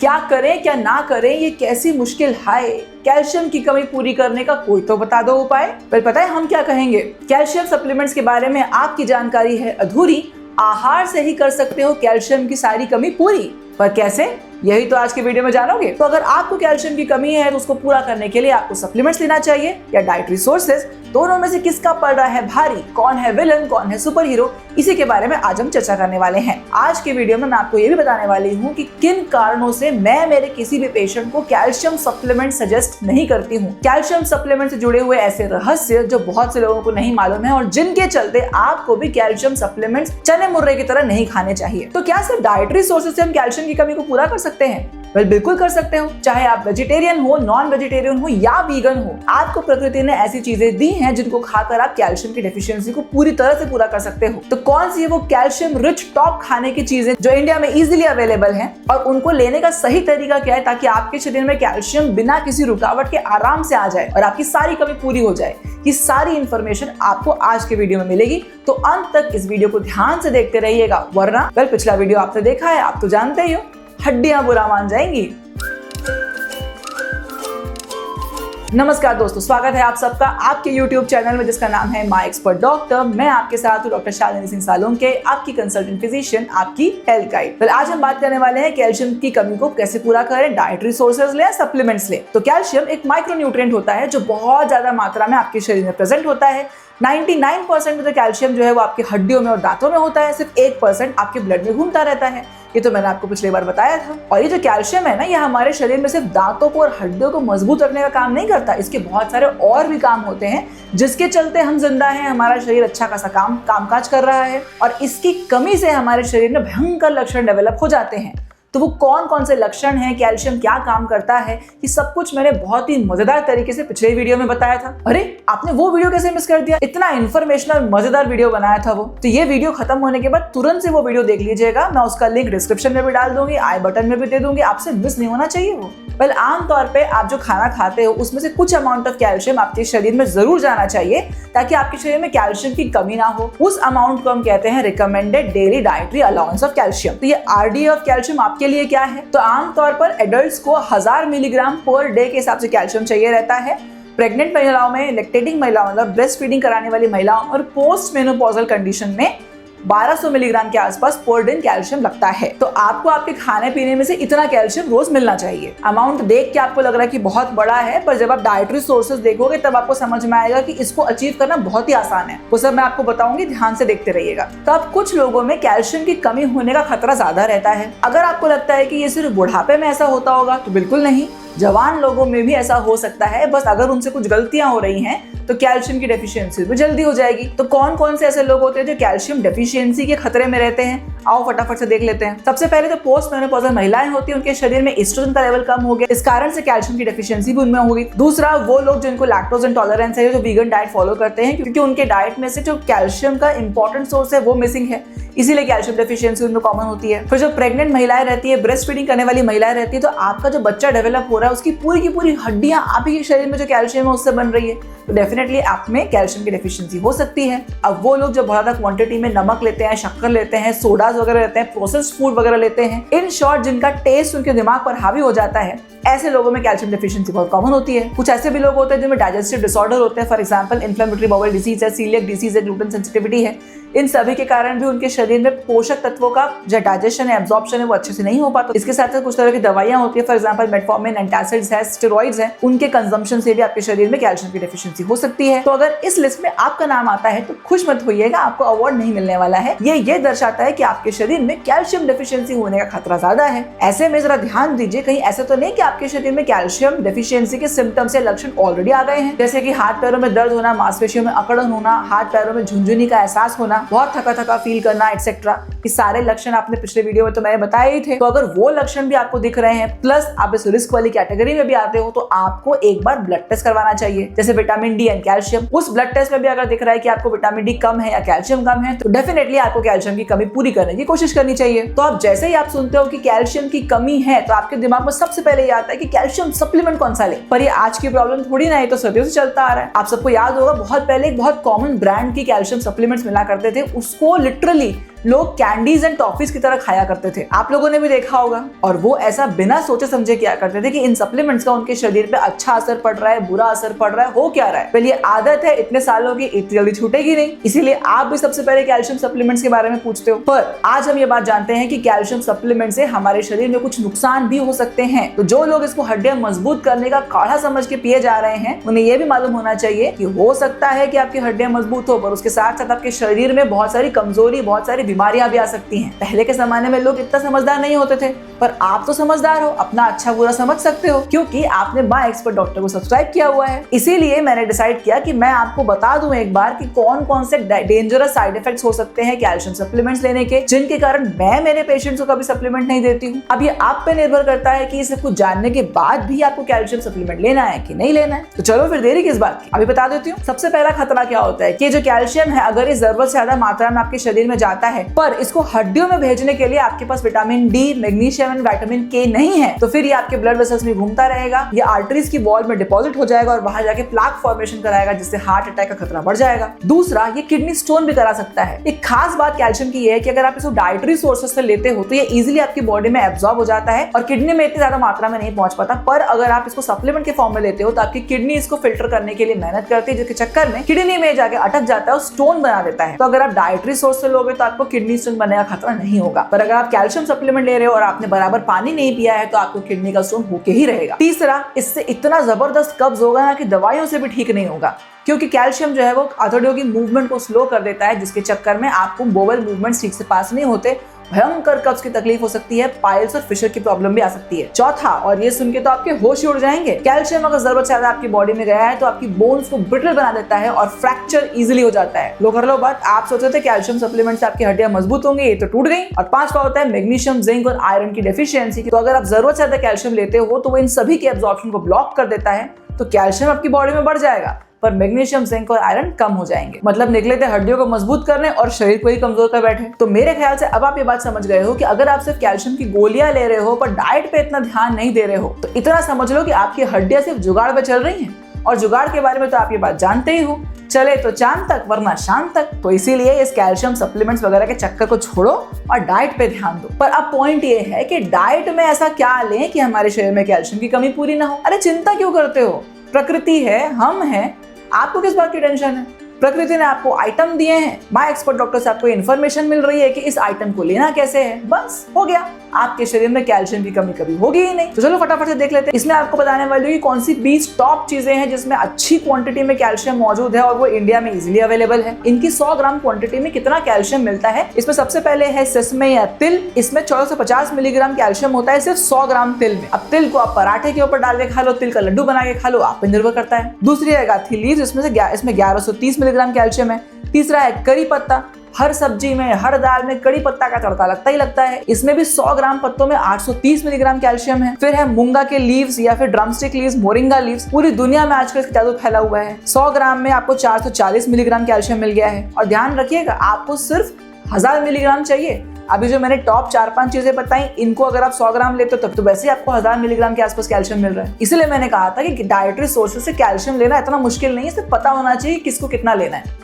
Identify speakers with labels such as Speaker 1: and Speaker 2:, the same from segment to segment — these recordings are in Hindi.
Speaker 1: क्या करें क्या ना करें, ये कैसी मुश्किल है। कैल्शियम की कमी पूरी करने का कोई तो बता दो उपाय। पर पता है हम क्या कहेंगे, कैल्शियम सप्लीमेंट्स के बारे में आपकी जानकारी है अधूरी, आहार से ही कर सकते हो कैल्शियम की सारी कमी पूरी। पर कैसे, यही तो आज के वीडियो में जानोगे। तो अगर आपको कैल्शियम की कमी है तो उसको पूरा करने के लिए आपको सप्लीमेंट्स लेना चाहिए या डाइटरी सोर्सेज, दोनों में से किसका पड़ रहा है भारी, कौन है विलन कौन है सुपर हीरो, इसी के बारे में आज हम चर्चा करने वाले हैं। आज के वीडियो में मैं आपको ये भी बताने वाली हूँ कि किन कारणों से मैं मेरे किसी भी पेशेंट को कैल्शियम सप्लीमेंट सजेस्ट नहीं करती हूँ। कैल्शियम सप्लीमेंट से जुड़े हुए ऐसे रहस्य जो बहुत से लोगों को नहीं मालूम है और जिनके चलते आपको भी कैल्शियम सप्लीमेंट्स चने मुर्रे की तरह नहीं खाने चाहिए। तो क्या सिर्फ डाइटरी सोर्सेज से हम कैल्शियम की कमी को पूरा कर सकते हैं? बिल्कुल कर सकते हो। चाहे आप वेजिटेरियन हो, नॉन वेजिटेरियन हो या वीगन हो, आपको प्रकृति ने ऐसी चीजें दी हैं जिनको खाकर आप कैल्शियम की डेफिशिएंसी को पूरी तरह से पूरा कर सकते हो। तो कौन सी है वो कैल्शियम रिच टॉप खाने की चीजें जो इंडिया में इजीली अवेलेबल हैं और उनको लेने का सही तरीका क्या है ताकि आपके शरीर में कैल्शियम बिना किसी रुकावट के आराम से आ जाए और आपकी सारी कमी पूरी हो जाए। ये सारी इंफॉर्मेशन आपको आज के वीडियो में मिलेगी, तो अंत तक इस वीडियो को ध्यान से देखते रहिएगा, वरना पिछला वीडियो आपने देखा है, आप तो जानते ही हो, हड्डियां बुरा मान जाएंगी। नमस्कार दोस्तों, स्वागत है आप सबका आपके YouTube चैनल में जिसका नाम है माय एक्सपर्ट डॉक्टर। मैं आपके साथ हूँ डॉक्टर शालिनी सिंह सालुंके, आपकी कंसल्टेंट फिजिशियन, आपकी हेल्थ गाइड। तो आज हम बात करने वाले हैं कैल्शियम की कमी को कैसे पूरा करें, डाइटरी सोर्सेज ले, सप्लीमेंट्स ले। तो कैल्शियम एक माइक्रोन्यूट्रिएंट होता है जो बहुत ज्यादा मात्रा में आपके शरीर में प्रेजेंट होता है। 99% जो कैल्शियम जो है वो आपकी हड्डियों में और दांतों में होता है, सिर्फ 1% आपके ब्लड में घूमता रहता है। ये तो मैंने आपको पिछली बार बताया था। और ये जो कैल्शियम है ना, ये हमारे शरीर में सिर्फ दांतों को और हड्डियों को मजबूत रखने का काम नहीं करता, इसके बहुत सारे और भी काम होते हैं जिसके चलते हम जिंदा हैं, हमारा शरीर अच्छा खासा कामकाज कर रहा है। और इसकी कमी से हमारे शरीर में भयंकर लक्षण डेवलप हो जाते हैं। तो वो कौन कौन से लक्षण हैं, कैल्शियम क्या काम करता है, ये सब कुछ मैंने बहुत ही मजेदार तरीके से पिछले वीडियो में बताया था। अरे आपने वो वीडियो कैसे मिस कर दिया? इतना इन्फॉर्मेशनल मजेदार वीडियो बनाया था वो। तो ये वीडियो खत्म होने के बाद तुरंत से वो वीडियो देख लीजिएगा, मैं उसका लिंक डिस्क्रिप्शन में भी डाल दूंगी, आई बटन में भी दे दूंगी, आपसे मिस नहीं होना चाहिए वो। वेल, आमतौर पे आप जो खाना खाते हो उसमें से कुछ अमाउंट ऑफ कैल्शियम आपके शरीर में जरूर जाना चाहिए ताकि आपके शरीर में कैल्शियम की कमी ना हो। उस अमाउंट को हम कहते हैं recommended daily dietary allowance of calcium. तो ये आरडीए ऑफ कैल्शियम आपके लिए क्या है? तो आमतौर पर एडल्ट्स को 1000 मिलीग्राम पर डे के हिसाब से कैल्शियम चाहिए रहता है। प्रेग्नेंट महिलाओं में, लैक्टेटिंग महिलाओं मतलब ब्रेस्ट फीडिंग कराने वाली महिलाओं और पोस्ट मेनोपॉजल कंडीशन में 1200 मिलीग्राम के आसपास पर दिन कैल्शियम लगता है। तो आपको आपके खाने पीने में से इतना कैल्शियम रोज मिलना चाहिए। अमाउंट देख के आपको लग रहा है कि बहुत बड़ा है, पर जब आप डाइटरी सोर्सेज देखोगे तब आपको समझ में आएगा कि इसको अचीव करना बहुत ही आसान है। वो सब मैं आपको बताऊंगी, ध्यान से देखते रहिएगा। तो अब कुछ लोगों में कैल्शियम की कमी होने का खतरा ज्यादा रहता है। अगर आपको लगता है कि ये सिर्फ बुढ़ापे में ऐसा होता होगा, तो बिल्कुल नहीं, जवान लोगों में भी ऐसा हो सकता है। बस अगर उनसे कुछ गलतियां हो रही हैं तो कैल्शियम की डेफिशिएंसी भी जल्दी हो जाएगी। तो कौन कौन से ऐसे लोग होते हैं जो कैल्शियम डेफिशिएंसी के खतरे में रहते हैं, आओ फटाफट से देख लेते हैं। सबसे पहले तो पोस्ट मेनोपॉजल महिलाएं होती हैं, उनके शरीर में एस्ट्रोजन का लेवल कम हो गया, इस कारण से कैल्शियम की डेफिशिएंसी भी उनमें होगी। दूसरा, वो लोग जिनको लैक्टोज इंटॉलरेंस है, जो वीगन डाइट फॉलो करते हैं, क्योंकि उनके डाइट में से जो कैल्शियम का इंपॉर्टेंट सोर्स है वो मिसिंग है, इसीलिए कैल्शियम डेफिशिएंसी उनमें कॉमन होती है। फिर जो प्रेग्नेंट महिलाएं रहती है, ब्रेस्ट फीडिंग करने वाली महिलाएं रहती है, तो आपका जो बच्चा डेवलप हो रहा है उसकी पूरी की पूरी हड्डियां आप ही के शरीर में जो कैल्शियम है उससे बन रही है, तो डेफिनेटली आप में कैल्शियम की डेफिशिएंसी हो सकती है। अब वो लोग जो बहुत ज्यादा क्वांटिटी में नमक लेते हैं, शक्कर लेते हैं, सोडाज वगैरह लेते हैं, प्रोसेस्ड फूड वगैरह लेते हैं, इन शॉर्ट जिनका टेस्ट उनके दिमाग पर हावी हो जाता है, ऐसे लोगों में कैल्शियम डेफिशिएंसी बहुत कॉमन होती है। कुछ ऐसे भी लोग होते हैं जिनमें डाइजेस्टिव डिसऑर्डर होते हैं, for example inflammatory bowel disease है, सीलियक डिजीज है, ग्लूटेन सेंसिटिविटी है। इन सभी के कारण भी उनके शरीर में पोषक तत्वों का जो डाइजेशन है, एब्जॉर्प्शन है, वो अच्छे से नहीं हो पाता। इसके साथ साथ कुछ तरह की दवाइयां होती है, फॉर एग्जांपल मेटफॉर्मिन, एंटासिड्स है, स्टेरॉइड्स है, उनके कंजम्पशन से भी आपके शरीर में कैल्शियम की डेफिशिएंसी हो सकती है। तो अगर इस लिस्ट में आपका नाम आता है तो खुश मत होइएगा, आपको अवार्ड नहीं मिलने वाला है। ये दर्शाता है कि आपके शरीर में कैल्शियम डेफिशिएंसी होने का खतरा ज्यादा है। ऐसे में जरा ध्यान दीजिए, कहीं ऐसे तो नहीं कि आपके शरीर में कैल्शियम डेफिशिएंसी के सिम्टम्स या लक्षण ऑलरेडी आ गए हैं, जैसे कि हाथ पैरों में दर्द होना, मांसपेशियों में अकड़न होना, हाथ पैरों में झुनझुनी का एहसास होना, बहुत थका थका फील करना, एक्सेट्रा। ये सारे लक्षण आपने पिछले वीडियो में तो मैंने बताए ही थे। तो अगर वो लक्षण भी आपको दिख रहे हैं, प्लस आप इस रिस्क वाली कैटेगरी में भी आते हो, तो आपको एक बार ब्लड टेस्ट करवाना चाहिए, जैसे विटामिन डी एंड कैल्शियम। उस ब्लड टेस्ट में भी अगर दिख रहा है कि आपको विटामिन डी कम है या कैल्शियम कम है, तो डेफिनेटली आपको कैल्शियम की कमी पूरी करने की कोशिश करनी चाहिए। तो अब जैसे ही आप सुनते हो कि कैल्शियम की कमी है तो आपके दिमाग में सबसे पहले ये आता है कि कैल्शियम सप्लीमेंट कौन सा ले। पर ये आज की प्रॉब्लम थोड़ी ना है, तो सदियों से चलता आ रहा है। आप सबको याद होगा बहुत पहले एक बहुत कॉमन ब्रांड की कैल्शियम सप्लीमेंट्स मिला करते थे, उसको लिटरली लोग कैंडीज एंड टॉफीज की तरह खाया करते थे। आप लोगों ने भी देखा होगा। और वो ऐसा बिना सोचे समझे किया करते थे कि इन सप्लीमेंट्स का उनके शरीर पे अच्छा असर पड़ रहा है, बुरा असर पड़ रहा है, हो क्या रहा है। पहले ये आदत है इतने सालों की, इतनी जल्दी छूटेगी नहीं, इसीलिए आप भी सबसे पहले कैल्शियम सप्लीमेंट्स के बारे में पूछते हो। पर आज हम ये बात जानते हैं कि कैल्शियम सप्लीमेंट से हमारे शरीर में कुछ नुकसान भी हो सकते हैं। तो जो लोग इसको हड्डियां मजबूत करने का काढ़ा समझ के पिए जा रहे हैं, उन्हें यह भी मालूम होना चाहिए कि हो सकता है कि आपकी हड्डियां मजबूत हो, पर उसके साथ साथ आपके शरीर में बहुत सारी कमजोरी, बहुत सारी बीमारियां भी आ सकती हैं। पहले के जमाने में लोग इतना समझदार नहीं होते थे, पर आप तो समझदार हो, अपना अच्छा बुरा समझ सकते हो, क्योंकि आपने माय एक्सपर्ट डॉक्टर को सब्सक्राइब किया हुआ है। इसीलिए मैंने डिसाइड किया कि मैं आपको बता दूं एक बार कि कौन कौन से डेंजरस साइड इफेक्ट्स हो सकते हैं कैल्शियम सप्लीमेंट्स लेने के, जिनके कारण मैं मेरे पेशेंट्स को कभी सप्लीमेंट नहीं देती हूँ। अब ये आप पे निर्भर करता है कि सब कुछ जानने के बाद भी आपको कैल्शियम सप्लीमेंट लेना है कि नहीं लेना है। तो चलो फिर देरी किस बात की, अभी बता देती हूँ। सबसे पहला खतरा क्या होता है कि जो कैल्शियम है, अगर ये जरूरत से ज्यादा मात्रा में आपके शरीर में जाता है, पर इसको हड्डियों में भेजने के लिए आपके पास vitamin D, magnesium and vitamin K नहीं है, तो फिर ये आपके ब्लड वेसल्स में घूमता रहेगा, ये आर्टरीज की वॉल में डिपॉजिट हो जाएगा और वहां जाके प्लाक फॉर्मेशन कराएगा, जिससे हार्ट अटैक का खतरा बढ़ जाएगा। दूसरा, ये किडनी स्टोन भी करा सकता है। एक खास बात कैल्शियम की है कि अगर आप इसको डाइटरी सोर्सेस से लेते हो तो ये इजीली आपकी बॉडी में एब्जॉर्ब हो जाता है और किडनी में इतनी ज्यादा मात्रा में नहीं पहुंच पाता। पर अगर आप इसको सप्लीमेंट के फॉर्म में लेते हो तो आपकी किडनी इसको फिल्टर करने के लिए मेहनत करती है, जिसके चक्कर में किडनी में जाके अटक जाता है और स्टोन बना देता है। तो अगर आप डाइटरी सोर्स से लोगे तो आपको किडनी स्टोन बनने का खतरा नहीं होगा, पर अगर आप कैल्शियम सप्लीमेंट ले रहे हो और आपने बराबर पानी नहीं पिया है तो आपको किडनी का स्टोन होके ही रहेगा। तीसरा, इससे इतना जबरदस्त कब्ज होगा ना कि दवाइयों से भी ठीक नहीं होगा, क्योंकि कैल्शियम जो है वो आंतड़ियों की मूवमेंट को स्लो कर देता है, जिसके चक्कर में आपको बोवल मूवमेंट ठीक से पास नहीं होते, भयंकर कब्ज की तकलीफ हो सकती है, पाइल्स और फिशर की प्रॉब्लम भी आ सकती है। चौथा, और ये सुन के तो आपके होश ही उड़ जाएंगे, कैल्शियम अगर जरूरत से ज्यादा आपकी बॉडी में गया है तो आपकी बोन्स को ब्रिटल बना देता है और फ्रैक्चर इजीली हो जाता है। लो कर लो बात, आप सोचते थे कैल्शियम सप्लीमेंट से आपकी हड्डियां मजबूत होंगी, ये तो टूट गई। और पांचवा होता है मैग्नीशियम, जिंक और आयरन की डेफिशिएंसी। तो अगर आप जरूरत से ज्यादा कैल्शियम लेते हो तो वो इन सभी के एब्जॉर्प्शन को ब्लॉक कर देता है, तो कैल्शियम आपकी बॉडी में बढ़ जाएगा पर मैग्नीशियम, जिंक और आयरन कम हो जाएंगे। मतलब निकले थे हड्डियों को मजबूत करने और शरीर को ही कमजोर कर बैठे। तो मेरे ख्याल से अब आप ये बात समझ गए हो कि अगर आप सिर्फ कैल्शियम की गोलियां ले रहे हो पर डाइट पे इतना ध्यान नहीं दे रहे हो, तो इतना समझ लो कि आपकी हड्डियां सिर्फ जुगाड़ पे चल रही हैं, और जुगाड़ के बारे में तो आप ये बात जानते ही हो, चले तो चांद तक वरना शाम तक। तो इसीलिए इस कैल्शियम सप्लीमेंट्स वगैरह के चक्कर को छोड़ो और डाइट पे ध्यान दो। पर अब पॉइंट ये है कि डाइट में ऐसा क्या लें कि हमारे शरीर में कैल्शियम की कमी पूरी ना हो। अरे चिंता क्यों करते हो, प्रकृति है, हम हैं, आपको किस बात की टेंशन है। प्रकृति ने आपको आइटम दिए हैं, माय एक्सपर्ट डॉक्टर से आपको इन्फॉर्मेशन मिल रही है कि इस आइटम को लेना कैसे है, बस हो गया, आपके शरीर में कैल्शियम की कमी कभी होगी ही नहीं। तो चलो फटाफट से देख लेते हैं। इसमें आपको बताने वाली हूँ कौन सी 20 टॉप चीजें हैं जिसमें अच्छी क्वांटिटी में कैल्शियम मौजूद है और वो इंडिया में इजीली अवेलेबल है। इनकी 100 ग्राम क्वांटिटी में कितना कैल्शियम मिलता है। इसमें सबसे पहले है सेसमे या तिल। इसमें 1450 मिलीग्राम कैल्शियम होता है सिर्फ 100 ग्राम तिल में। अब तिल को आप पराठे के ऊपर डाल के खा लो, तिल का लड्डू बना के खा लो, आप पे निर्भर करता है। दूसरी है गाथी लीव्स, इसमें 1130 मिलीग्राम कैल्शियम है। तीसरा है करी पत्ता, हर सब्जी में, हर दाल में कड़ी पत्ता का तड़का लगता ही लगता है, इसमें भी 100 ग्राम पत्तों में 830 मिलीग्राम कैल्शियम है। फिर है मूंगा के लीव्स या फिर ड्रमस्टिक लीव्स, मोरिंगा लीव्स, पूरी दुनिया में आजकल इसका जादू फैला हुआ है। 100 ग्राम में आपको 440 मिलीग्राम कैल्शियम मिल गया है। और ध्यान रखिएगा, आपको सिर्फ 1000 मिलीग्राम चाहिए। अभी जो मैंने टॉप 4-5 चीजें बताई, इनको अगर आप 100 ग्राम लेते हो तब तो वैसे ही आपको 1000 मिलीग्राम के आसपास कैल्शियम मिल रहा है। इसलिए मैंने कहा था कि डाइटरी सोर्सेज से कैल्शियम लेना इतना मुश्किल नहीं है, सिर्फ पता होना चाहिए किसको कितना लेना है।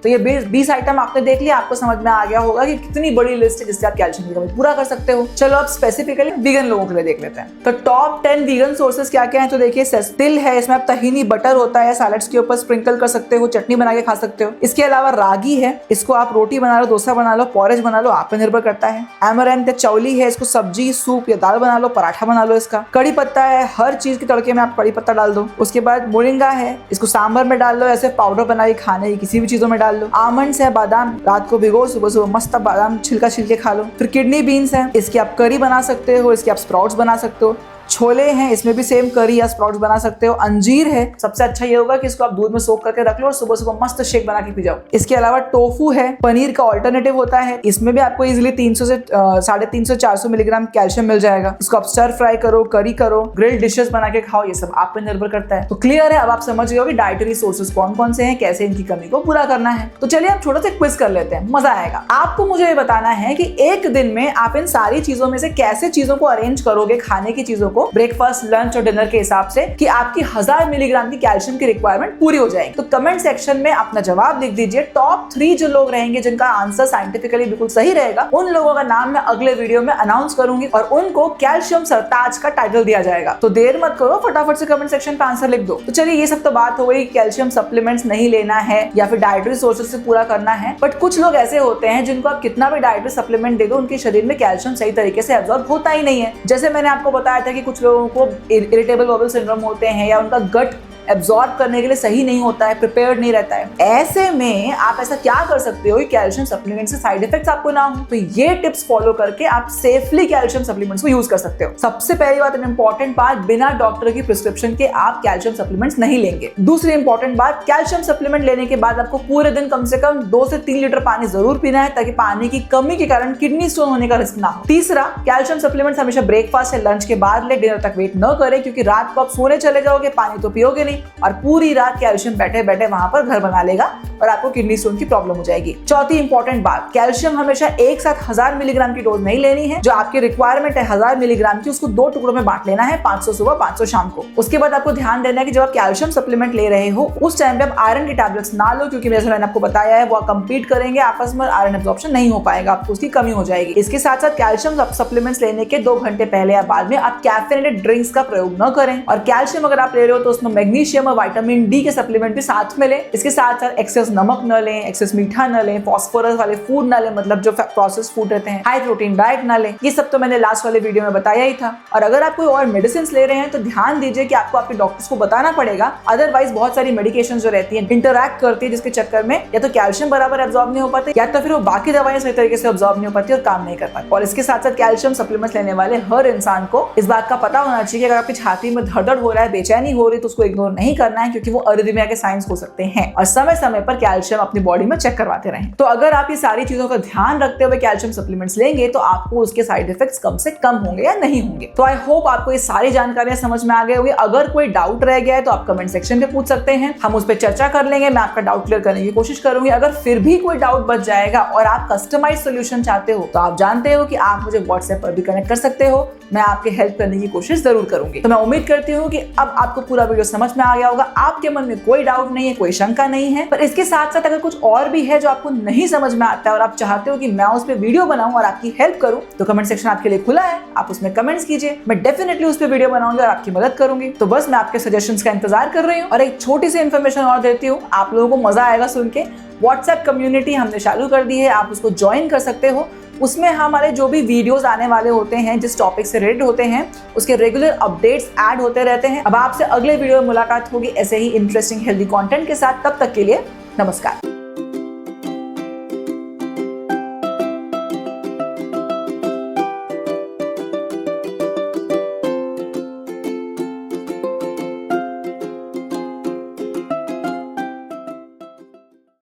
Speaker 1: तो ये 20 आइटम आपने देख लिया, आपको समझ में आ गया होगा कि कितनी बड़ी लिस्ट है जिससे आप कैल्शियम की कमी पूरा कर सकते हो। चलो अब स्पेसिफिकली वीगन लोगों के लिए देख लेते हैं। तो टॉप 10 वीगन सोर्सेज क्या क्या है, तो देखिए तिल है, इसमें आप तहीनी बटर होता है, सैलेड्स के ऊपर स्प्रिंकल कर सकते हो, चटनी बना के खा सकते हो। इसके अलावा रागी है, इसको आप रोटी बना लो, डोसा बना लो, पॉरेज बना लो, आप पे निर्भर करता है। एमरैंथ चौली है, इसको सब्जी, सूप या दाल बना लो, पराठा बना लो इसका। कड़ी पत्ता है, हर चीज के तड़के में आप कड़ी पत्ता डाल दो। उसके बाद मोरिंगा है, इसको सांभर में डाल लो, ऐसे पाउडर बना के खाने की किसी भी चीजों में डाल लो। आमंड्स है, बादाम रात को भिगो, सुबह सुबह मस्त बादाम छिलका छिलके खा लो। फिर किडनी बीन्स है, इसकी आप करी बना सकते हो, इसके आप स्प्राउट्स बना सकते हो। छोले हैं, इसमें भी सेम करी या स्प्राउट्स बना सकते हो। अंजीर है, सबसे अच्छा ये होगा कि इसको आप दूध में सोक करके रख लो और सुबह सुबह मस्त शेक बना के पी जाओ। इसके अलावा टोफू है, पनीर का ऑल्टरनेटिव होता है, इसमें भी आपको इजिली 300 से 350-400 मिलीग्राम कैल्शियम मिल जाएगा। इसको आप स्टर फ्राई करो, करी करो, ग्रिल्ड डिशेस बना के खाओ, ये सब आप पे निर्भर करता है। तो क्लियर है, अब आप समझ गए हो कि डाइटरी सोर्सेज कौन कौन से हैं, कैसे इनकी कमी को पूरा करना है। तो चलिए आप छोटा सा क्विज कर लेते हैं, मजा आएगा। आपको मुझे ये बताना है कि एक दिन में आप इन सारी चीजों में से कैसे चीजों को अरेंज करोगे, खाने की चीजों को ब्रेकफास्ट, लंच और डिनर के हिसाब से, कि आपकी 1000 मिलीग्राम की कैल्शियम की रिक्वायरमेंट पूरी हो जाएगी। तो कमेंट सेक्शन में अपना जवाब लिख दीजिए। टॉप 3 जो लोग रहेंगे जिनका आंसर साइंटिफिकली बिल्कुल सही रहेगा, उन लोगों का नाम मैं अगले वीडियो में अनाउंस करूंगी और उनको कैल्शियम सरताज का टाइटल दिया जाएगा। तो देर मत करो, फटाफट से कमेंट सेक्शन पे आंसर लिख दो। तो चलिए, ये सब तो बात हो गई कैल्शियम सप्लीमेंट्स नहीं लेना है या फिर डाइटरी सोर्सेज से पूरा करना है। बट कुछ लोग ऐसे होते हैं जिनको आप कितना भी डाइटरी सप्लीमेंट दे दो, उनके शरीर में कैल्शियम सही तरीके से एब्जॉर्ब होता ही नहीं है। जैसे मैंने आपको बताया था कि कुछ लोगों को इरिटेबल बाउल सिंड्रोम होते हैं या उनका गट एब्जॉर्ब करने के लिए सही नहीं होता है, प्रिपेयर्ड नहीं रहता है। ऐसे में आप ऐसा क्या कर सकते हो कि कैल्शियम सप्लीमेंट से साइड इफेक्ट्स आपको ना हो। तो ये टिप्स फॉलो करके आप सेफली कैल्शियम सप्लीमेंट्स को यूज कर सकते हो। सबसे पहली बात, इंपॉर्टेंट बात, बिना डॉक्टर की प्रिस्क्रिप्शन के आप कैल्शियम सप्लीमेंट्स नहीं लेंगे। दूसरी इंपॉर्टेंट बात, कैल्शियम सप्लीमेंट लेने के बाद आपको पूरे दिन कम से कम 2 से 3 लीटर पानी जरूर पीना है, ताकि पानी की कमी के कारण किडनी स्टोन होने का रिस्क ना हो। तीसरा, कैल्शियम सप्लीमेंट्स हमेशा ब्रेकफास्ट या लंच के बाद ले, डिनर तक वेट न करें, क्योंकि रात को आप सोने चले जाओगे, पानी तो पियोगे नहीं और पूरी रात कैल्शियम बैठे बैठे वहां पर घर बना लेगा और आपको किडनी स्टोन की प्रॉब्लम हो जाएगी। चौथी इंपॉर्टेंट बात, कैल्शियम हमेशा एक साथ 1000 मिलीग्राम की डोज नहीं लेनी है। जो आपकी रिक्वायरमेंट है 1000 मिलीग्राम की, उसको 2 टुकड़ों में बांट लेना है, 500 सुबह 500 शाम को। उसके बाद आपको ध्यान देना है कि जब आप कैल्शियम सप्लीमेंट ले रहे हो उस टाइम पे आप आयरन की टैबलेट्स ना लो, क्योंकि जैसे मैंने आपको बताया है वो कंपीट करेंगे आपस में, आयरन एब्जॉर्प्शन नहीं हो पाएगा, आपको उसकी कमी हो जाएगी। इसके साथ साथ कैल्शियम सप्लीमेंट्स लेने के 2 घंटे पहले या बाद में आप कैफेनेटेड ड्रिंक्स का प्रयोग न करें। और कैल्शियम अगर आप ले रहे हो तो उसमें मैग्नीशियम और विटामिन डी के सप्लीमेंट भी साथ में लें। इसके साथ साथ एक्सेस नमक न लें, एक्सेस मीठा न लें, फास्फोरस वाले फूड न लें, मतलब जो प्रोसेस फूड रहते हैं, हाई प्रोटीन डाइट न लें। ये सब तो मैंने लास्ट वाले वीडियो में बताया ही था। और अगर आप कोई और मेडिसिन ले रहे हैं तो ध्यान दीजिए कि आपको आपके डॉक्टर्स को बताना पड़ेगा, अदरवाइज बहुत सारी मेडिकेशन जो रहती है इंटरैक्ट करती है, जिसके चक्कर में या तो कैल्शियम बराबर एब्जॉर्ब नहीं हो पाते या तो फिर वो बाकी दवाएं सही तरीके से एब्जॉर्ब नहीं हो पाती और काम नहीं कर पाती। और इसके साथ साथ कैल्शियम सप्लीमेंट्स लेने वाले हर इंसान को इस बात का पता होना चाहिए कि अगर आपकी छाती में धड़धड़ हो रहा है, बेचैनी हो रही है, तो उसको इग्नोर नहीं करना है, क्योंकि वो अरिथमिया के साइंस हो सकते हैं। और समय समय पर कैल्शियम अपनी बॉडी में चेक करवाते रहें। तो अगर आप ये सारी चीजों का ध्यान रखते हुए कैल्शियम सप्लीमेंट्स लेंगे तो आपको उसके साइड इफेक्ट्स कम से कम होंगे या नहीं होंगे। तो आई होप आपको ये सारी जानकारियां समझ में आ गई होगी। अगर कोई डाउट रह गया है तो आप कमेंट सेक्शन पे पूछ सकते हैं, हम उस पर चर्चा कर लेंगे, मैं आपका डाउट क्लियर करने की कोशिश करूंगी। अगर फिर भी कोई डाउट बच जाएगा और आप कस्टमाइज सोल्यूशन चाहते हो तो आप जानते हो कि आप मुझे व्हाट्सएप पर भी कनेक्ट कर सकते हो, मैं आपकी हेल्प करने की कोशिश जरूर करूंगी। तो मैं उम्मीद करती हूँ कि अब आपको पूरा वीडियो समझ में आ गया होगा, आपके मन में कोई डाउट नहीं है, कोई शंका नहीं है। पर इसके साथ साथ अगर कुछ और भी है जो आपको नहीं समझ में आता है और आप चाहते हो कि मैं उस पर वीडियो बनाऊं और आपकी हेल्प करूं, तो कमेंट सेक्शन आपके लिए खुला है, आप उसमें कमेंट्स कीजिए, मैं डेफिनेटली उस पर वीडियो बनाऊंगी और आपकी मदद करूंगी। तो बस मैं आपके सजेशंस का इंतजार कर रही हूँ। और एक छोटी सी इन्फॉर्मेशन और देती हूँ, आप लोगों को मजा आएगा सुन के। व्हाट्सएप कम्युनिटी हमने चालू कर दी है, आप उसको ज्वाइन कर सकते हो। उसमें हमारे जो भी वीडियोस आने वाले होते हैं, जिस टॉपिक से रिलेटेड होते हैं, उसके रेगुलर अपडेट्स ऐड होते रहते हैं। अब आपसे अगले वीडियो में मुलाकात होगी ऐसे ही इंटरेस्टिंग हेल्दी कंटेंट के साथ। तब तक के लिए नमस्कार।